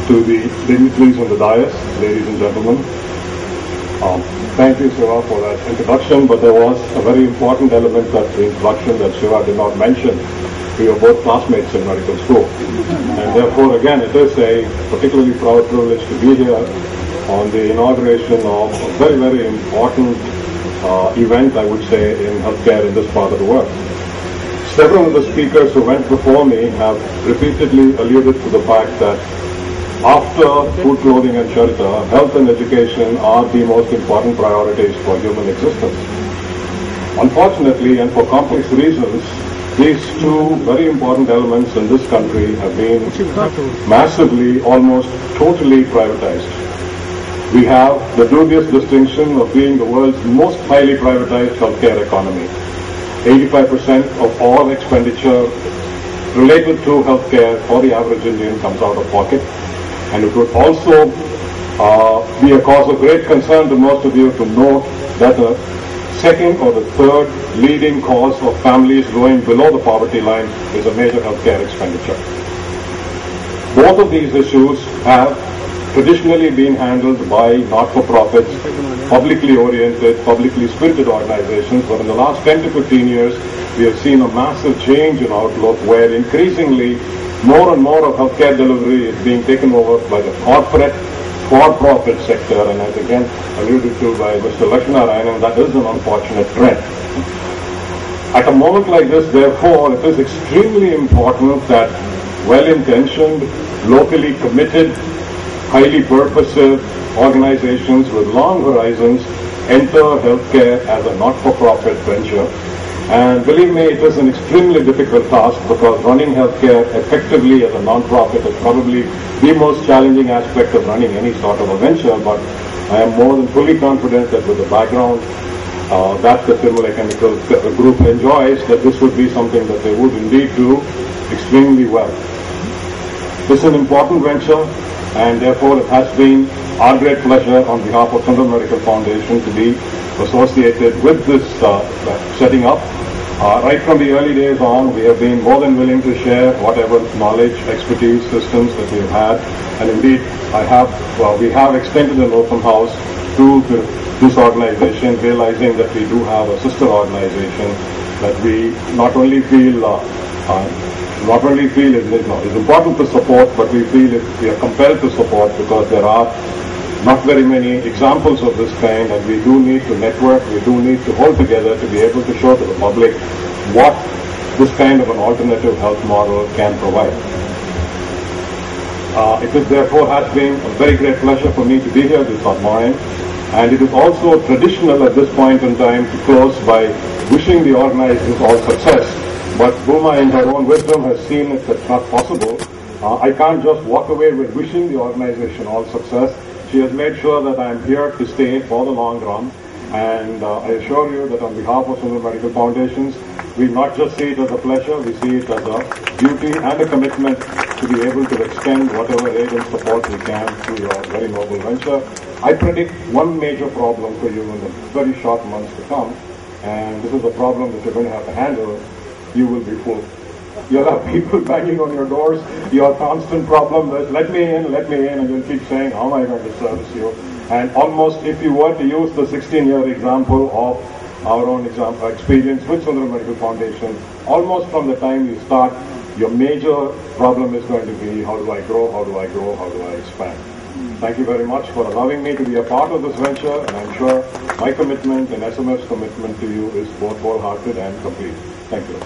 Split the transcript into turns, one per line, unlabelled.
to the dignitaries on the dais, ladies and gentlemen. Thank you, Shiva, for that introduction, but there was a very important element of the introduction that Shiva did not mention. We are both classmates in medical school. And therefore, again, it is a particularly proud privilege to be here on the inauguration of a very, very important event, I would say, in healthcare in this part of the world. Several of the speakers who went before me have repeatedly alluded to the fact that after food, clothing and shelter, health and education are the most important priorities for human existence. Unfortunately, and for complex reasons, these two very important elements in this country have been massively, almost totally privatized. We have the dubious distinction of being the world's most highly privatized healthcare economy. 85% of all expenditure related to healthcare for the average Indian comes out of pocket. And it would also be a cause of great concern to most of you to note that the second or the third leading cause of families going below the poverty line is a major healthcare expenditure. Both of these issues have traditionally been handled by not-for-profits, publicly oriented, publicly spirited organizations, but in the last 10 to 15 years, we have seen a massive change in outlook where increasingly more and more of healthcare delivery is being taken over by the corporate, for-profit sector, and as again alluded to by Mr. Lakshminarayanan, that is an unfortunate trend. At a moment like this, therefore, it is extremely important that well-intentioned, locally committed, highly purposive organizations with long horizons enter healthcare as a not-for-profit venture. And believe me, it is an extremely difficult task because running healthcare effectively as a non-profit is probably the most challenging aspect of running any sort of a venture. But I am more than fully confident that with the background that the Tirumala Chemical Group enjoys, that this would be something that they would indeed do extremely well. This is an important venture, and therefore it has been our great pleasure on behalf of Sundaram Medical Foundation to be associated with this setting up. Right from the early days on, we have been more than willing to share whatever knowledge, expertise, systems that we have had. And indeed, we have extended an open house to this organization, realizing that we do have a sister organization that we not only feel is important to support, but we feel we are compelled to support because there are not very many examples of this kind, and we do need to network, we do need to hold together to be able to show to the public what this kind of an alternative health model can provide. It therefore has been a very great pleasure for me to be here this morning, and it is also traditional at this point in time to close by wishing the organizers all success. But Bhuma, in her own wisdom, has seen that it's not possible. I can't just walk away with wishing the organization all success. She has made sure that I am here to stay for the long run, and I assure you that on behalf of Sundaram Medical Foundations, we not just see it as a pleasure, we see it as a duty and a commitment to be able to extend whatever aid and support we can to your very noble venture. I predict one major problem for you in the very short months to come, and this is a problem that you're going to have to handle. You will be full. You'll have people banging on your doors. Your constant problem is, let me in, and you'll keep saying, how am I going to service you? And almost, if you were to use the 16-year example of our own experience with Sundaram Medical Foundation, almost from the time you start, your major problem is going to be, how do I grow, how do I grow, how do I expand? Thank you very much for allowing me to be a part of this venture, and I'm sure my commitment and SMF's commitment to you is both wholehearted and complete. Thank you.